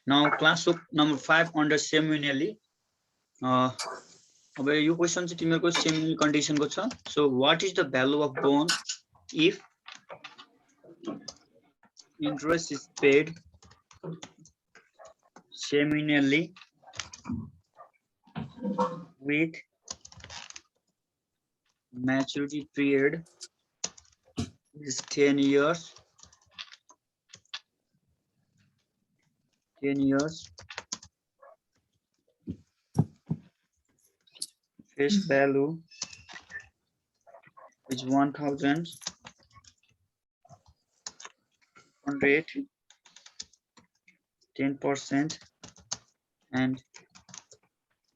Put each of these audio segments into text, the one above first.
Now class book number 5 under semiannually. अब यो question चाहिँ तिमीहरुको सेमिनल कन्डिसनको छ. So what is the value of bond if interest is paid semiannually with maturity period is 10 years. 10 years. Face value is 1,000. Rate 10% and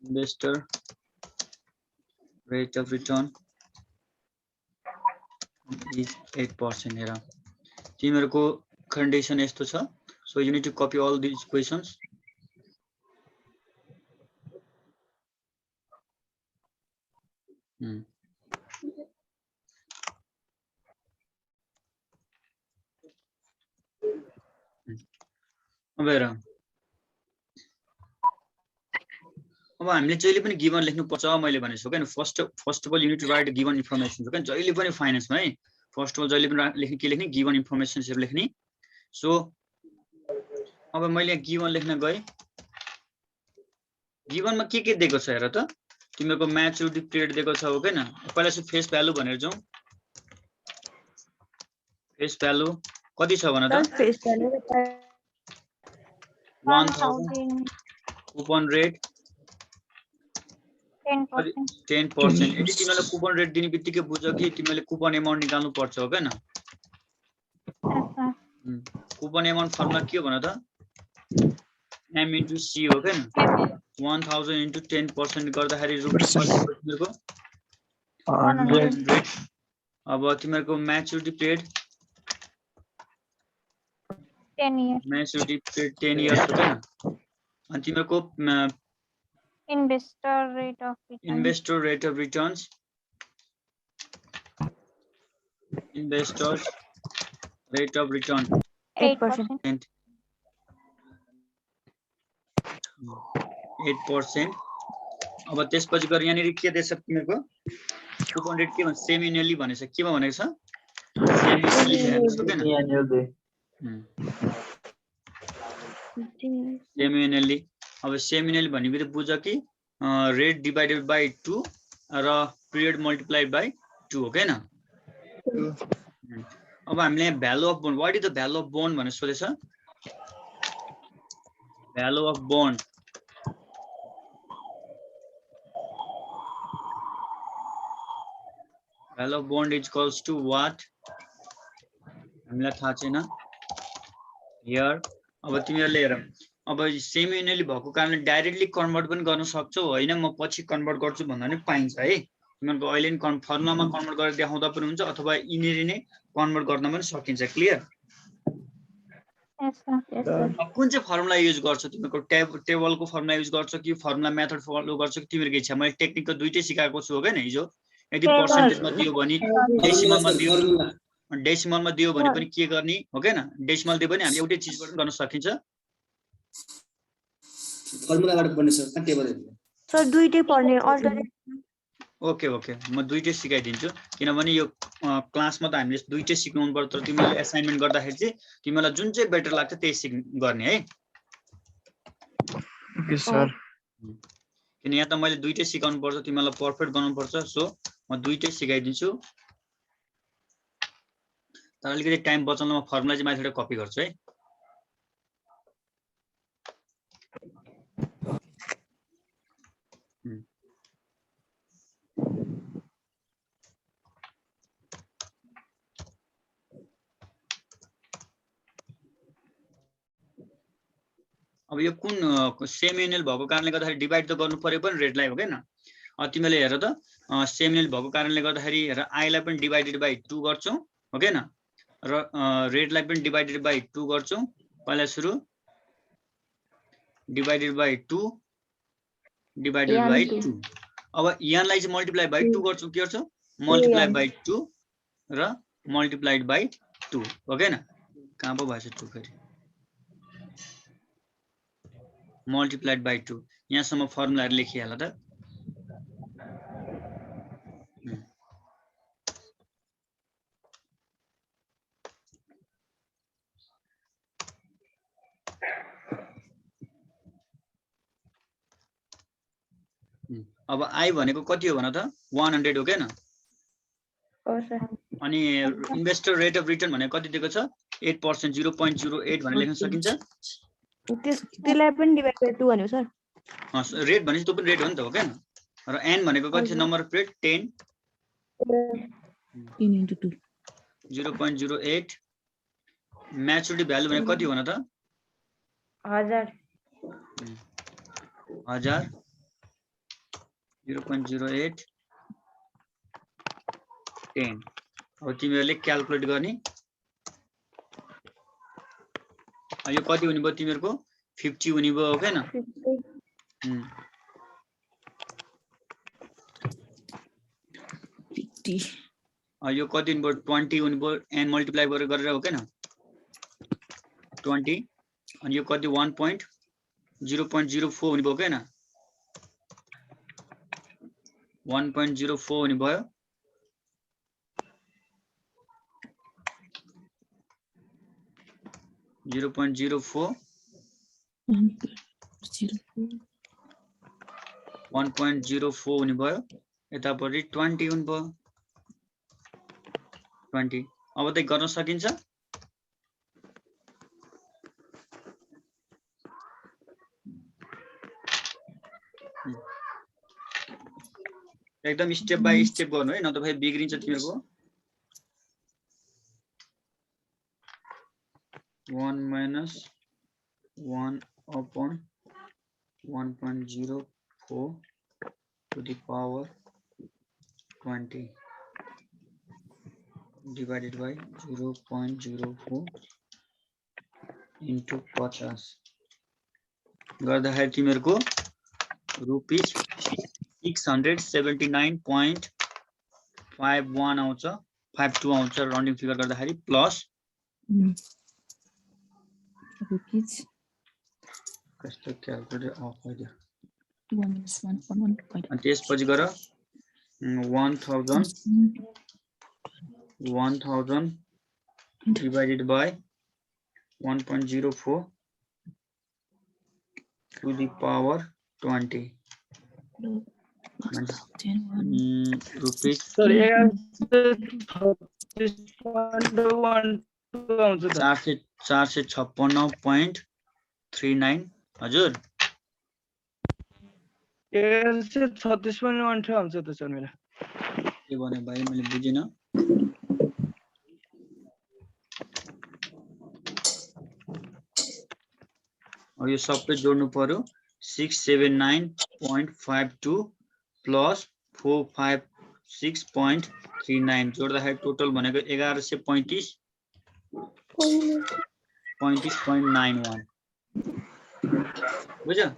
investor rate of return is 8% here. तिमीहरुको condition यस्तो छ. So you need to copy all these questions. अब हामीले जहिले पनि given लेख्नु पर्छ मैले भनेछु हैन. First of all you need to write given information हैन. जहिले पनि फाइनान्समा है फर्स्ट अफ अल जहिले पनि लेख्ने के लेख्ने गिवन इन्फर्मेसनहरु लेख्ने. सो अब मैले गिवन लेख्न गए. गिवनमा के दिएको छ हेर त. तिमीहरुको म्याच्युरिटी पिरियड दिएको छ हो हैन. पहिला चाहिँ फेस भ्यालु भनेर जाउँ. फेस भ्यालु कति छ भन त. Face value 1000. Coupon rate 10%. यदि तिमीलाई कुपन रेट दिने बित्तिकै बुझ कि तिमीले कुपन अमाउन्ट निकाल्नु पर्छ हो हैन. कुपन अमाउन्ट फर्मुला के हो भन त. m into c हो हैन. 1000 into 10% गर्दाखेरि रुपैयाँ तिमीहरुको 100. अब तिमीहरुको maturity period 10 years. Maturity period 10 years हो हैन. अनि तिमीहरुको investor rate of return. Investor rate of returns. Investors rate of return 8%. 8%. अब त्यसपछि गएर यहाँनिर के दिएछ तिमीहरुको कुपन रेट के भन्छ सेमिएनुअली भनेछ. केमा भनेको छ सेमिएनुअली. सेमिएनुअली. अब सेमिएनुअली भन्ने बुझ कि रेट डिवाइडेड बाइ 2 र पिरियड मल्टिप्लाइड बाइ 2 हो हैन. अब हामीले value of bond what is the value of bond भनेर सोधेछ. Value of bond value of bond is equals to what हामीलाई थाहा छैन हियर. अब तिमीहरुले हेर अब सेमिएनुअली भएको कारणले डाइरेक्टली कन्भर्ट पनि गर्न सक्छौ हैन. म पछि कन्भर्ट गर्छु भन्दा पनि पाइन्छ है. तिमीहरुको अहिले नि फर्मुलामा कन्भर्ट गरेर देखाउँदा पनि हुन्छ अथवा इनेरी नै कन्भर्ट गर्न पनि सकिन्छ. क्लियर. कुन चाहिँ फर्मुला युज गर्छ तिमीहरुको टेबलको फर्मुला युज गर्छ कि फर्मुला मेथड फलो गर्छ कि तिमीहरुको इच्छा. मैले टेक्निकको दुईटै सिकाएको छु हो हैन हिजो. यदि पर्सेन्टेजमा दियो भने डेसिमलमा दियो भने पनि के गर्ने हो हैन. डेसिमल दियो भने हामी एउटै चीजबाट गर्न सकिन्छ. फर्मुलाबाट पढ्ने सर टेबल सर दुईटै पढ्ने अल्टरनेट. ओके म दुईटै सिकाइदिन्छु किनभने यो क्लासमा त हामीले दुईटै सिकाउनु पर्छ. तर तिमीले असाइनमेन्ट गर्दाखेरि चाहिँ तिमीलाई जुन चाहिँ बेटर लाग्छ त्यही गर्ने है. Okay sir. किन यहाँ त मैले दुईटै सिकाउनु पर्छ तिमीलाई पर्फेक्ट गर्नु पर्छ. सो म दुईटै सिकाइदिन्छु. तर अलिकति टाइम बचाउनमा फर्मुला चाहिँ माथिबाट कपी गर्छु है. अब यो कुन सेमिएनुअल भएको कारणले गर्दाखेरि डिवाइड त गर्नु पर्यो पनि रेटलाई हो हैन. तिमीले हेर त सेमिएनुअल भएको कारणले गर्दाखेरि हेर आईलाई पनि डिवाइडेड बाइ 2 गर्छौ हो हैन र रेटलाई पनि डिवाइडेड बाइ 2 गर्छौ. पहिला सुरु डिवाइडेड बाइ 2 डिवाइडेड बाइ 2. अब यहाँलाई चाहिँ मल्टिप्लाई बाइ 2 गर्छौ. के गर्छौ मल्टिप्लाई बाइ 2 र मल्टिप्लाइड बाइ 2 हो हैन. कहाँ पो भएछ 2 फेरि multiplied by 2 यहाँसम्म फर्मुलाहरु लेखिहाल त अब I भनेको कति हो भन त 100 हो के न हो सर अनि इन्भेस्टर रेट अफ रिटर्न भनेको कति दिएको छ 8% 0.08 भनेर लेख्न सकिन्छ त्यसलाई पनि डिभाइड गरेर 2 भन्यो सर रेट भनेपछि त्यो पनि रेट हो नि त हो के न र n भनेको कति छ number of rate 10 10 into 2 0.08 maturity value भनेको कति हो भन त 1000 0.08 10 अब तिमीहरुले क्याल्कुलेट गर्ने यो कति हुने भयो तिमीहरुको 50 हुने भयो हो हैन 50 यो कति हुने भयो 20 हुने भयो n मल्टिप्लाई गरेर हो हैन 20 अनि यो कति 1.0.04 हुने भयो हैन 1.04 हुने भयो Zero point zero four. 1.04 हुने भयो यतापट्टि 20 हुने भयो 20 अब त गर्न सकिन्छ एकदम स्टेप बाइ स्टेप गर्नु है न त फेरि बिग्रिन्छ तिमीहरुको 1 minus 1 upon 1.04 to the power 20 divided by 0.04 into 50 गर्दाखेरि तिमीहरुको रुपीस 679.51 आउँछ 52 आउँछ राउन्डिङ फिगर गर्दाखेरि प्लस rupees कस्तो क्याल्कुलेटर अफ भयो 2 minus 1 upon 1.5 अनि त्यसपछि गर 1000 divided by 1.04 to the power 20 rupees sorry 456.39 हजुर 36.12 आउँछ त सर मेरो के भने भाइ मैले बुझिन अब यो सबै जोड्नु पर्यो 679.52 प्लस 456.39 जोड्दाखेरि टोटल भनेको 1135 35.91 बुझ्यो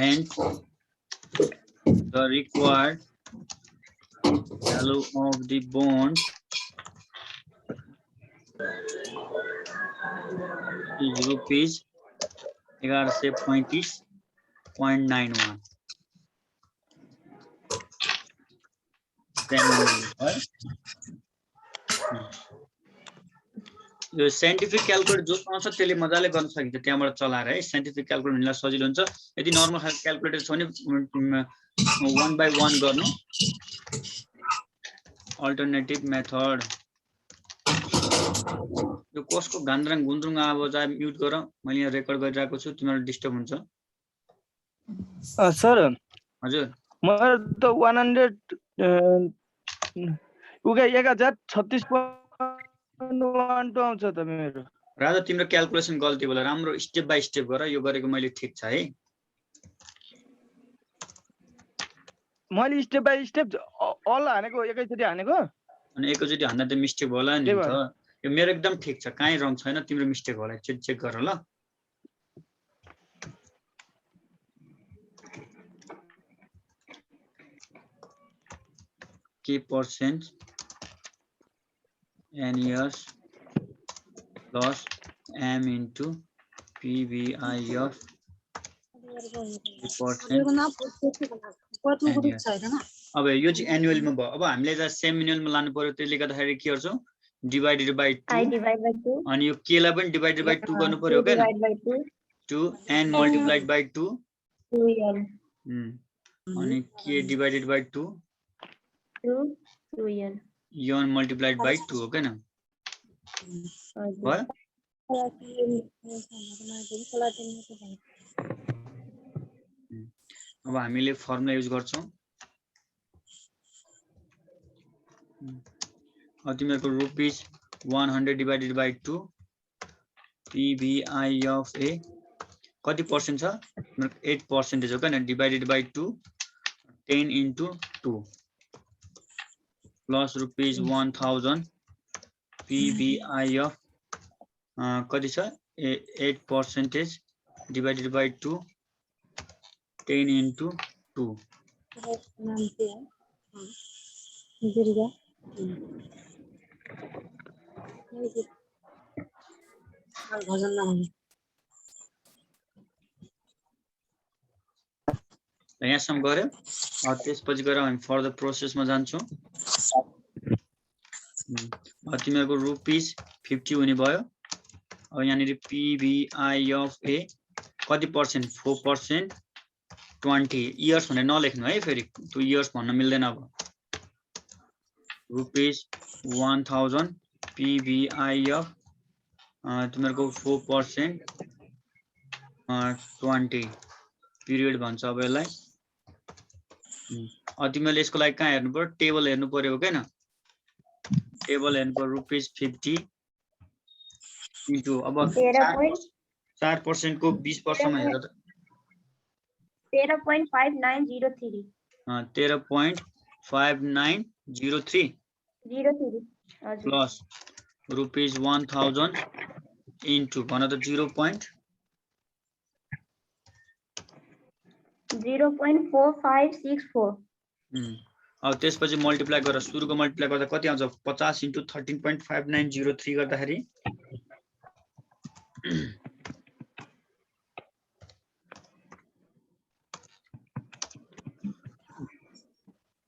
and the required value of the bond is rupees 1135.91 यो साइन्टिफिक क्याल्कुलेटर जो आउँछ त्यसले मजाले गर्न सकिन्छ त्यहाँबाट चलाएर है साइन्टिफिक क्याल्कुलेटर हुनेलाई सजिलो हुन्छ यदि नर्मल खालको क्याल्कुलेटर छ भने 1 by 1 गर्नु अल्टरनेटिभ मेथड यो कसको गान्द्राङ गुन्द्रुङ आवाज आयो म्युट गर मैले यहाँ रेकर्ड गरिरहेको छु तिमीहरु डिस्टर्ब हुन्छ सर हजुर म त 1036.12 आउँछ त मेरो राजा तिम्रो क्याल्कुलेसन गल्ती होला राम्रो स्टेप बाइ स्टेप गर यो गरेको मैले ठीक छ है मैले स्टेप बाइ स्टेप अल हानेको एकैचोटी हानेको अनि एकैचोटी हान्दा त मिस्टेक होला नि त यो मेरो एकदम ठीक छ काई रङ छैन तिम्रो मिस्टेक होला चेक गर ल के % and years plus m into PVI of अब यो चाहिँ एनुअलमा भयो। अब हामीले चाहिँ सेम एनुअलमा लानु पर्यो, त्यसले गर्दाखेरि के गर्छौँ डिभाइडेड बाइ 2 अनि यो k लाई पनि डिभाइडेड बाइ 2 गर्नु पर्यो हैन 2 n मल्टिप्लाइड बाइ 2 अनि k divided by 2 n multiplied by 2 हो हैन भयो। अब हामीले फर्मुला युज गर्छौं। अब तिमीहरुको rupees 100 divided by 2 PVI of A कति पर्सेन्ट छ 8% हो हैन divided by 2 10 into 2 plus rupees 1000 PVI of कति छ 8% डिवाइडेड बाइ 2 10 into 2 यहाँसम्म गऱ्यो। त्यसपछि गएर हामी फर्दर प्रोसेसमा जान्छौँ। तिमीहरुको रुपीस 50 हुने भयो। अब यहाँनिर PVI of A कति पर्सेन्ट 4% 20 इयर्स भनेर नलेख्नु है फेरि त्यो इयर्स भन्न मिल्दैन। अब रुपीस 1000 PVI of तिमीहरुको 4% 20 पिरियड भन्छ। अब यसलाई तिमीले यसको लागि कहाँ हेर्नु पर्यो टेबल हेर्नु पर्यो हो हैन टेबल हेर्नु पर्यो रुपीस 50 इन्टु अब 4% को 20 वर्षमा हेर्दा 13.5903 13.5903 प्लस रुपीस 1000 इन्टु भन त 0.4564 अब त्यसपछि मल्टिप्लाई गरेर सुरुको मल्टिप्लाई गर्दा कति आउँछ 50 इन्टु 13.5903 गर्दाखेरि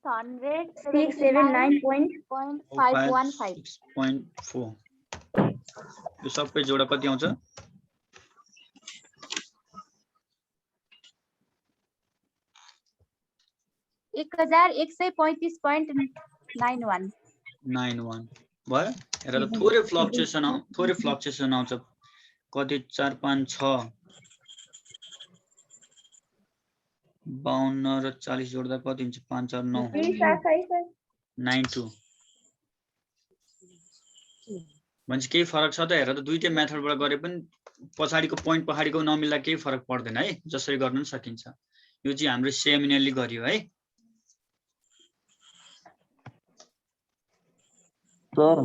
679.515 यो सबै जोडा कति आउँछ 1135.91 भयो। हेर त थोरै फ्लक्चुएसन आउँछ कति 4 5 6 52 र 40 जोड्दा कति हुन्छ 5 4 9 92 भन्छ केही फरक छ त। हेर त दुईटै मेथडबाट गरे पनि पछाडीको पोइन्ट पछाडीको नमिल्दा केही फरक पर्दैन है जसरी गर्न सकिन्छ। यो चाहिँ हाम्रो सेमिनली गरियो है सर।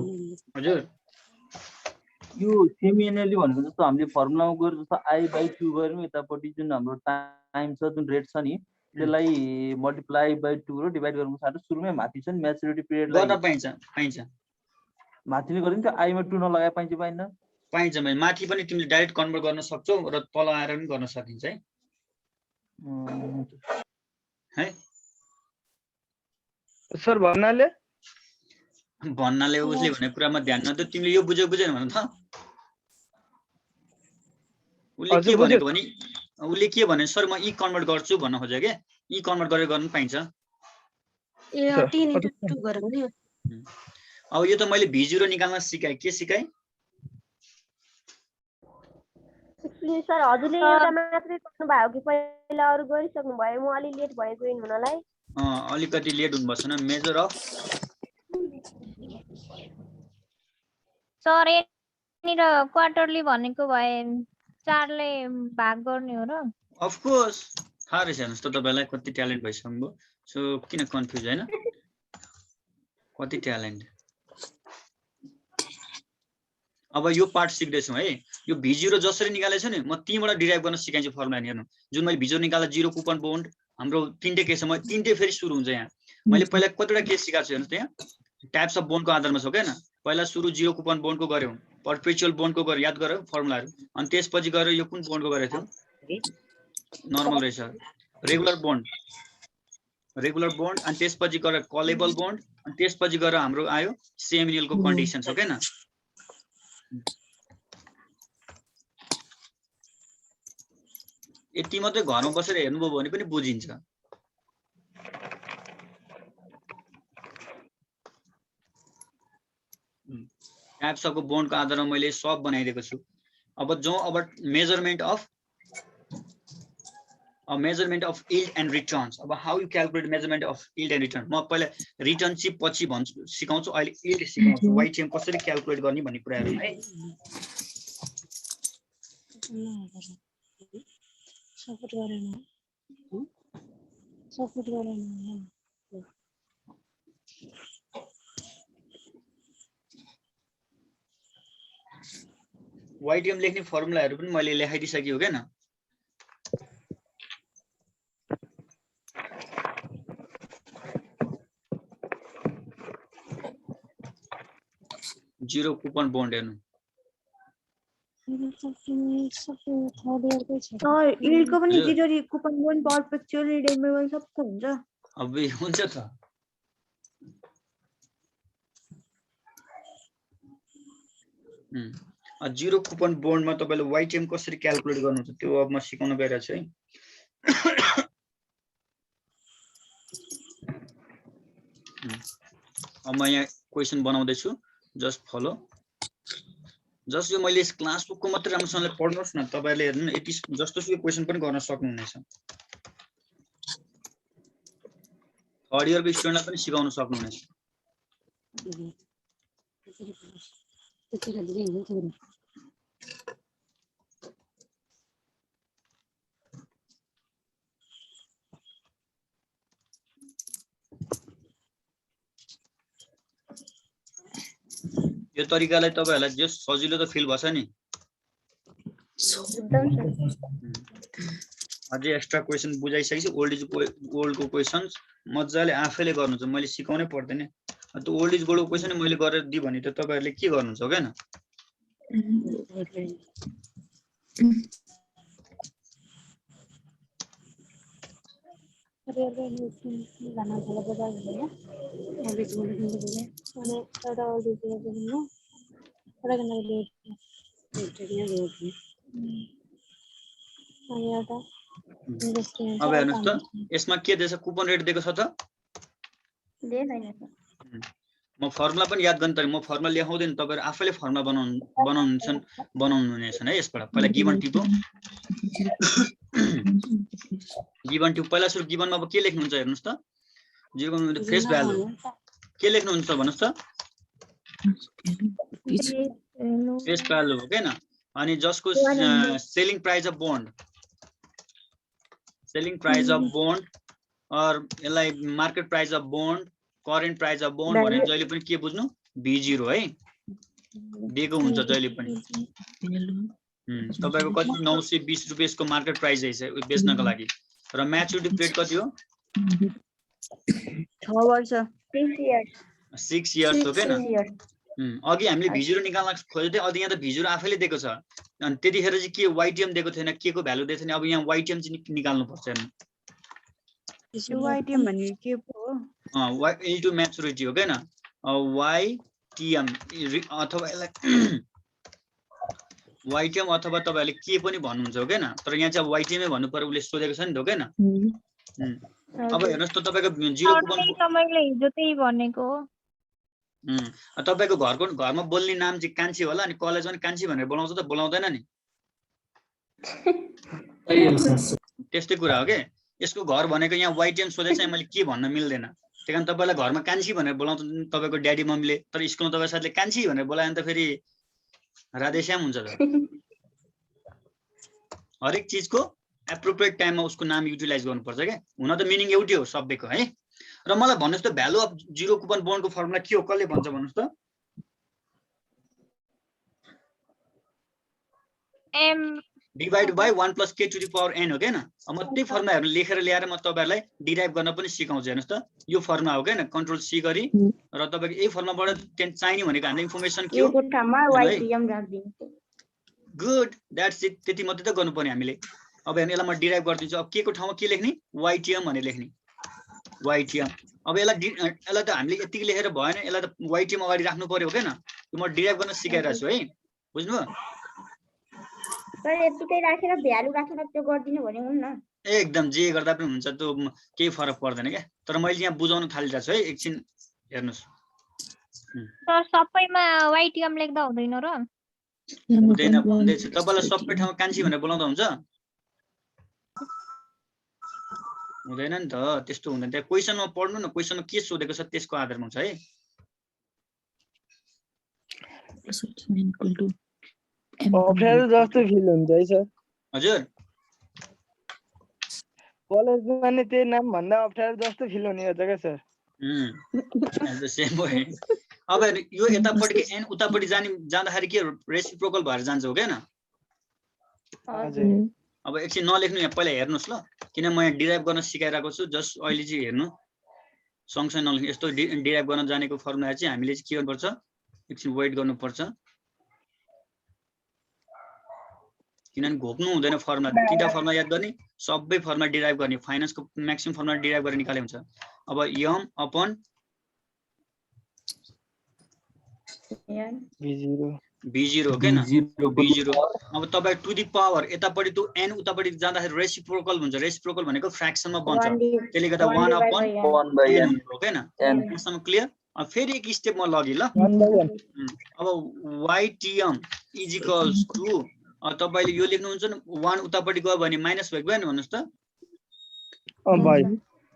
हजुर यो सेमी एनएलडी भनेको जस्तो हामीले फर्मुलामा गएर जस्तो I/2 गऱ्यौँ यतापट्टि जुन हाम्रो टाइम छ जुन रेट छ नि त्यसलाई मल्टिप्लाई बाइ 2 र डिभाइड गर्नु साथ सुरुमै माथि छ नि म्याचुरिटी पिरियड गर्दा पाइन्छ माथि नै गरिन्छ I मा 2 नलगाए पाइन्छ पाइन्छ माथि पनि तिमीले डाइरेक्ट कन्भर्ट गर्न सक्छौ र तल आएर पनि गर्न सकिन्छ है सर भन्नाले उसले भने कुरामा ध्यान न त तिमीले यो बुझेन भने त उसले के भने सर म ई कन्भर्ट गर्छु भन्न खोज्यो के ई कन्भर्ट गरेर गर्न पाइन्छ। अब यो त मैले V0 निकाल्न सिकाए के सिकाए सर हजुरले एउटा मात्रै गर्नु भयो कि पहिला अरु गरिसक्नु भयो म अलि लेट भयो जोइन हुनलाई अलिकति लेट हुनु भएछ न मेजर अफ सर यहाँनिर क्वार्टरली भनेको भए 4 ले भाग गर्ने हो र अफ कोर्स थाहा रहेछ हेर्नुस् त तपाईलाई कति ट्यालेन्ट भइसक्नुभयो सो किन कन्फ्युज हैन कति ट्यालेन्ट। अब यो पार्ट सिक्दैछौँ है यो V0 जसरी निकालेछ नि म तीबाट डिराइभ गर्न सिकाइन्छु फर्मुला हेर्नु जुन मैले V0 निकाल्दा 0 कुपन बोन्ड हाम्रो तीनटै केस छ म तीनटै फेरि सुरु हुन्छ यहाँ मैले पहिला कतिवटा केस सिकाएको छु हेर्नुस् त यहाँ टाइप्स अफ बोन्डको आधारमा छ हैन पहिला सुरु जिरो कुपन बोन्डको गर्यौ, पर्पेचुअल बोन्डको गर्यौ, याद गर्यौ फर्मुलाहरु, अनि त्यसपछि गएर यो कुन बोन्डको गरेको थियौ? नर्मल रहेछ, रेगुलर बोन्ड अनि त्यसपछि गएर कलेबल बोन्ड, अनि त्यसपछि गएर हाम्रो आयो सेमिनियल को कन्डिसन्स हो हैन। यति मात्रै घरमा बसेर हेर्नुभयो भने पनि बुझिन्छ। टाइप्स अफ बोन्डको आधारमा मैले सब बनाइदिएको छु। अब measurement of yield and returns. अब how you calculate measurement of yield and return. म पहिला रिटर्न चाहिँ पछि भन्छु सिकाउँछु, अहिले यील्ड सिकाउँछु, वाइटिएम कसरी क्याल्कुलेट गर्ने भन्ने कुराहरु है। वाइटिएम लेख्ने फर्मुलाहरु पनि मैले लेखाइदिसकेँ हो हैन। जिरो कुपन बोन्ड हेर्नु, यील्डको पनि zero coupon bond perpetual redeemable सबको हुन्छ। अब हुन्छ त। जिरो कुपन बोन्डमा तपाईले वाइटिएम कसरी क्याल्कुलेट गर्नुहुन्छ त्यो अब म सिकाउन गइरहेको छु है। अब म यहाँ क्वेशन बनाउँदै छु, जस्ट फलो। जस्ट यो मैले क्लास बुकको मात्र राम्रोसँगले पढ्नुहोस् न, तपाईहरुले हेर्नु यति जस्तो यो क्वेशन पनि गर्न सक्नुहुनेछ। थर्ड इयरको स्टुडेन्टलाई पनि सिकाउन सक्नुहुनेछ। यो तरिकालाई तपाईहरुलाई जस सजिलो त फिल भछ नि। अझै एक्स्ट्रा क्वेशन बुझाइसकेपछि ओल्डको क्वेशन्स मजाले आफैले गर्नुहुन्छ, मैले सिकाउनै पर्दैन। त्यो ओल्ड इज गोल्डको क्वेशन मैले गरेर दिए भने त तपाईहरुले के गर्नुहुन्छ हो हैन। अब हेर्नुस् त यसमा के दिएछ, कुपन रेट दिएको छ त। म फर्मुला पनि याद गर्नु, तर म फर्मुला लेखाउँदैन, तपाईहरु आफैले फर्मुला बनाउनुहुनेछन् है। यसबाट पहिला गिवन टिपो, गिवन टिप पहिला सुरु गिवनमा अब के लेख्नुहुन्छ हेर्नुस् त। जिरो फेस भ्यालु के लेख्नुहुन्छ भन्नुस् त। फेस भ्यालु हो हैन। अनि जसको selling price of bond, selling price of bond और यसलाई market price of bond, current price of bond भने जहिले पनि के बुझ्नु, B0 है दिएको हुन्छ जहिले पनि। तपाईको कति 920 रुपैयाँ को मार्केट प्राइस है बेच्नको लागि, र म्याच्युरिटी पिरियड कति हो? 6 वर्ष, 6 इयर्स हो हैन। अघि हामीले V0 निकाल्न खोजेथे, अघि यहाँ त V0 आफैले दिएको छ, अनि त्यतिखेर चाहिँ के वाइटिएम दिएको थिएन, के को भ्यालु दिएको थिएन। अब यहाँ वाइटिएम चाहिँ निकाल्नु पर्छ हेर्नु। वाइटिएम भन्ने के हो? y इन्टु म्याच्युरिटी हो हैन। वाइटिएम अथवा यसलाई वाइटिएम अथवा तपाईहरुले के पनि भन्नुहुन्छ हो हैन, तर यहाँ चाहिँ अब वाइटिएमै भन्नु पर्यो, उले सोधेको छ नि त हो हैन। अब हेर्नुस् त तपाईको जिरो कुपन तपाईले हिजो त्यही भनेको हो। तपाईको घरमा बोल्ने नाम चाहिँ कान्छी होला, अनि कलेजमा पनि कान्छी भनेर बोलाउँछ त, बोलाउँदैन नि। त्यस्तै कुरा हो के। यसको घर भनेको यहाँ वाइटिएम सोधेको छ, मैले के भन्न मिल्दैन। त्यही कारण तपाईलाई घरमा कान्छी भनेर बोलाउँछ तपाईको ड्याडी मम्मीले, तर स्कुलमा तपाईको साथीले कान्छी भनेर बोलायो भने त फेरि राधेश्याम हुन्छ त। हरेक चीजको एप्रोप्रिएट टाइममा उसको नाम युटिलाइज गर्नुपर्छ के। हुन त मिनिङ एउटै हो शब्दको है। र मलाई भन्नुस् त भ्यालु अफ जिरो कुपन बोन्डको फर्मुला के हो, कसले भन्छ भन्नुस् त। M divide by 1 + k to the power n हो के न। अब म त्यही फर्मुलाहरु लेखेर ल्याएर म तपाईहरुलाई डिराइभ गर्न पनि सिकाउँछु। हेर्नुस् त यो फर्मुला हो के न, कन्ट्रोल सी गरी र तपाईको यही फर्मुलाबाट चाहिने भनेको हाम्रो इन्फर्मेसन के हो? यो ठाउँमा YTM राख्दिनु। Good, that's it. त्यति मात्रै त गर्नुपर्ने हामीले। अब हेर्नु यसलाई म डिराइभ गर्दिन्छु। अब के को ठाउँमा के लेख्ने? YTM भनेर लेख्ने, YTM। अब यसलाई त हामीले यतिकै लेखेर भएन, यसलाई त YTM अगाडि राख्नु पर्यो हो के न। यो म डिराइभ गर्न सिकाइरहेको छु है, बुझ्नुभयो? सर यतिकै राखेर भ्यालु राखेर त्यो गर्दिनु भने हुन्न। एकदम जे गर्दा पनि हुन्छ, त्यो केही फरक पर्दैन क्या। तर मैले यहाँ बुझाउन थालिरहेको छु है, एकछिन हेर्नुस्। सर सबैमा YTM लेख्दा हुँदैन र? हुँदैन भन्दैछु तपाईलाई सबै ठाउँमा कान्छी भनेर बोलाउँदा हुन्छ? हुँदैन नि त, त्यस्तो हुँदैन। त्यहाँ क्वेसनमा पढ्नु न, क्वेसनमा के सोधेको छ त्यसको आधारमा हुन्छ है। अप्ठ्यारो जस्तो फिल हुन्छ है सर। हजुर कलेजमा नि त्यही नाम भन्दा अप्ठ्यारो जस्तो फिल हुने हो क्या सर। सेम हो। अब यो यतापट्टिको n उतापट्टि जाँदाखेरि के रेसिप्रोकल भएर जान्छ हो के न। हजुर। अब एकछिन नलेख्नु, यहाँ पहिला हेर्नुस् ल, किन म यहाँ डिराइभ गर्न सिकाइरहेको छु। जस्ट अहिले चाहिँ हेर्नु, सँगसँगै नलेख्नु। यस्तो डिराइभ गर्न जानेको फर्मुला चाहिँ हामीले के गर्नुपर्छ, एकछिन वेट गर्नुपर्छ, किनभने घोप्नु हुँदैन फर्मुला। तीनटा फर्मुला याद गर्ने, सबै फर्मुला डिराइभ गर्ने, फाइनान्सको म्याक्सिमम फर्मुला डिराइभ गरेर निकाले हुन्छ। अब यम अपन B0 हो के न, B0। अब तपाई टु द पावर यतापट्टि त्यो n उतापट्टि जाँदाखेरि रेसिप्रोकल हुन्छ। रेसिप्रोकल भनेको फ्र्याक्सनमा बन्छ, त्यसले गर्दा 1 अपन n हो के न। यसमा क्लियर? अब फेरि एक स्टेप म लगि ल। अब YTM इज इक्वल्स टु, तपाईले यो लेख्नुहुन्छ नि, 1 उतापट्टि गयो भने माइनस भएको भयो नि, भन्नुस् त।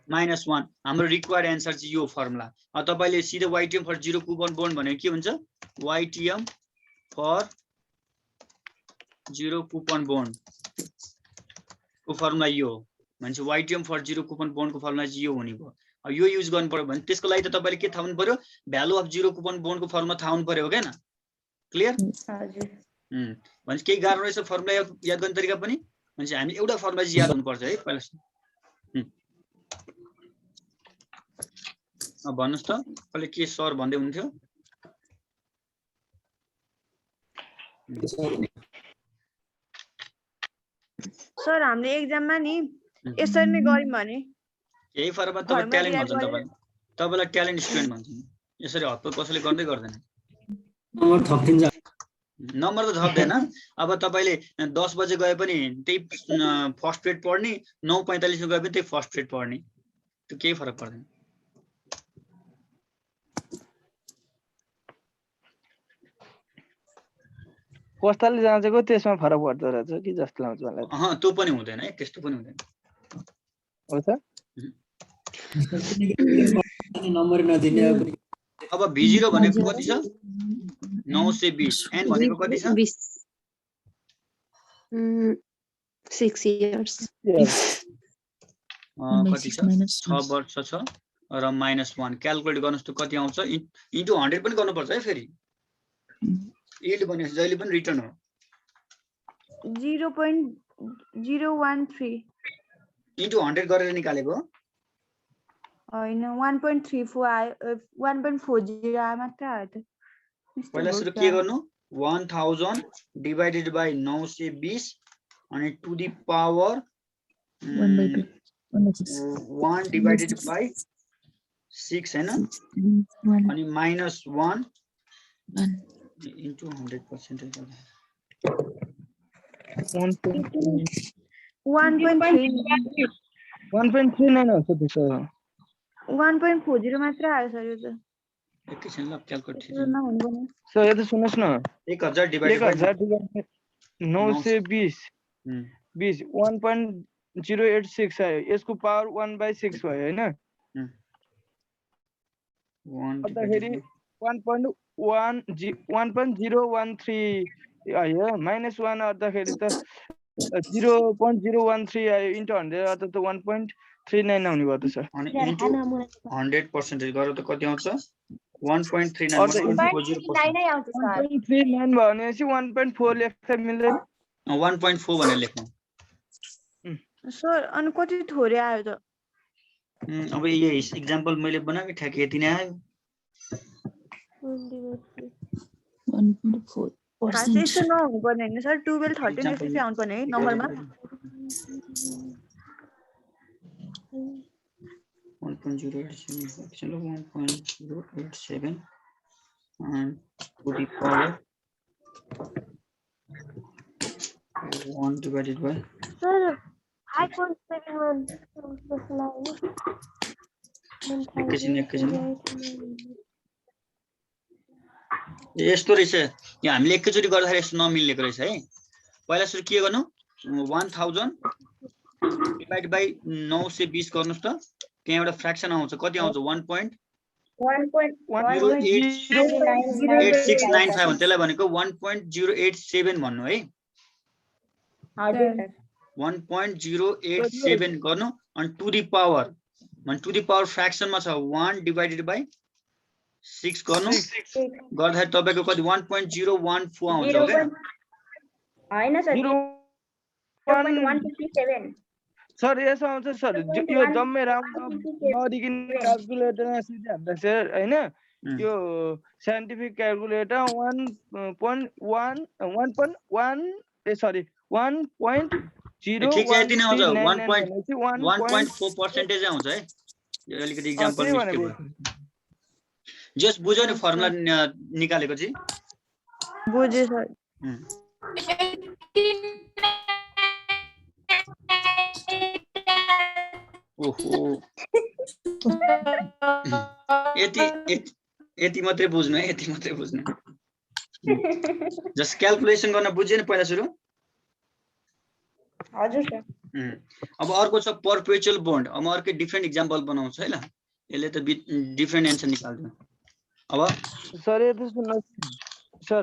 -1 हाम्रो रिक्वायर्ड एन्सर चाहिँ यो फर्मुला। तपाईले सिधै YTM फर 0 कुपन बोन्ड भनेको के हुन्छ? YTM फर 0 कुपन बोन्ड को फर्मुला यो हो। भन्छ YTM फर 0 कुपन बोन्ड को फर्मुला चाहिँ यो हुने भयो। अब यो युज गर्नु पर्यो भने त्यसको लागि त तपाईले के थाहा हुनु पर्यो? भ्यालु अफ 0 कुपन बोन्ड को फर्मुला थाहा हुनु पर्यो हो के न। क्लियर? हजुर। भन्छ केही गाह्रो रहेछ फर्मुला याद गर्ने तरिका पनि? भन्छ हामी एउटा फर्मुला चाहिँ याद हुनुपर्छ है पहिला। अब भन्नुस् त कसले के सर भन्दै हुन्थ्यो? सर हामीले एक्जाममा नि यसरी नै गर्यौं भने यही फरकमा तपाईं ट्यालेन्ट भन्छ। तपाईलाई ट्यालेन्ट स्टुडेन्ट भन्छ। यसरी हतपत कसैले गर्दै गर्दैन। नम्बर थपिन्छ, नम्बर त थप्दैन। अब तपाईले 10 बजे गए पनि त्यही फर्स्ट पिरियड पढ्ने, 9:45 मा गए पनि त्यही फर्स्ट पिरियड पढ्ने, त्यो केही फरक पर्दैन। कस्ताले जाँचेको त्यसमा फरक पर्दो रहेछ कि जस्तो लाग्छ मलाई। त्यो पनि हुँदैन है, त्यस्तो पनि हुँदैन। हो त? नम्बर नदिने। अब B0 भनेको कति छ? 920। n भनेको कति छ? 6 years। कति छ? 6 वर्ष छ र -1 क्याल्कुलेट गर्नुस् त कति आउँछ? इन्टु 100 पनि गर्नुपर्छ है फेरि। यिल्ड भनेपछि जहिले पनि रिटर्न हो। 0.013 इन्टु 100 गरेर निकालेको हैन 1.34 आयो, 1.40 आयो मात्र आयो त। पहिला सुरु के गर्नु? 1000 डिवाइडेड बाइ 920 अनि to the power 1 divided by 6 हैन, अनि -1 into 100%. 1.39 हो त्यसो। 1.40 मात्र आयो सर यो त। एकैछिन ल क्याल्कुलेट सर यो त सुन्नुस् न, 1000 डिवाइडेड बाइ 920 20 1.086 आयो। यसको पावर 1/6 भयो हैन। 1 1.013 आयो। -1 अर्दाखेरि त 0.013 आयो। इन्टु 100 अर्थात् त 1.39 आउने भयो त सर। अनि इन्टु 100% गरेर त कति आउँछ? 1.39 1.39 आउँछ सर। 1.39 भनेपछि 1.4 लेख्न मिल्दैन। 1.4 भनेर लेख्नु सर अनि कति थोरै आयो त अब यो इक्जाम्पल मैले बनाएको ठ्याक यति नै आयो 1.4%. खासै यस्तो नहुनु पर्ने होइन सर 12 13 यस्तै आउनु पर्ने है नम्बरमा 1.087 चलो 1.087 and to the power 1 divided by sir 5.71 जस्तो लाग्यो एकैछिन यस्तो रहेछ यो हामीले एकैचोटि गर्दाखेरि यस्तो नमिलेको रहेछ है पहिला सुरु के गर्नु 1000 डिभाइड बाइ 920 गर्नुस् त त्यहाँ एउटा फ्र्याक्सन आउँछ कति आउँछ 1.08695 त्यसलाई भनेको 1.087 भन्नु है हजुर सर 1.087 गर्नु अनि टु दी पावर फ्र्याक्सनमा छ 1 डिभाइडेड बाइ 6 गर्नु गर्दाखेरि तपाईको कति 1.014 आउँछ हो के हैन सर 157 सर यसो आउँछ सर यो जम्मै राम्रो नदिकिन क्याल्कुलेटरमा सिधै हाल्दा सर हैन यो साइन्टिफिक क्याल्कुलेटर 1.0 ठीक छ यति नै आउँछ 1.4% आउँछ है यो अलिकति एक्जाम्पल मिस्टेक भयो जस्ट बुझ्यो नि फर्मुला निकालेको चाहिँ बुझे सर ओहो यति मात्रै बुझ्नु है यति मात्रै बुझ्नु जस्ट क्याल्कुलेसन गर्न बुझ्यो नि पहिला सुरु हजुर सर अब अर्को छ परपेचुअल बोन्ड अब म अर्कै डिफरेन्ट एक्जाम्पल बनाउँछु है ल यसले त डिफरेन्ट एन्सर निकाल्दियो अब सर यो त सुन्नु सर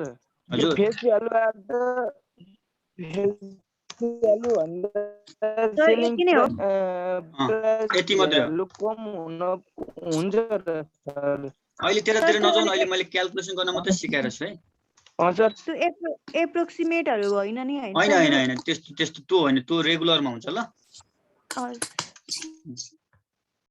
हजुर फेस भ्यालु यति मात्रै हो कम हुन्छ अहिले तेह्रतिर नजाउँ अहिले मैले क्याल्कुलेसन गर्न मात्रै सिकाएर छु है हजुर त्यो एप्रोक्सिमेटहरु हैन नि हैन त्यस्तो त्यो होइन त्यो रेगुलरमा हुन्छ ल हजुर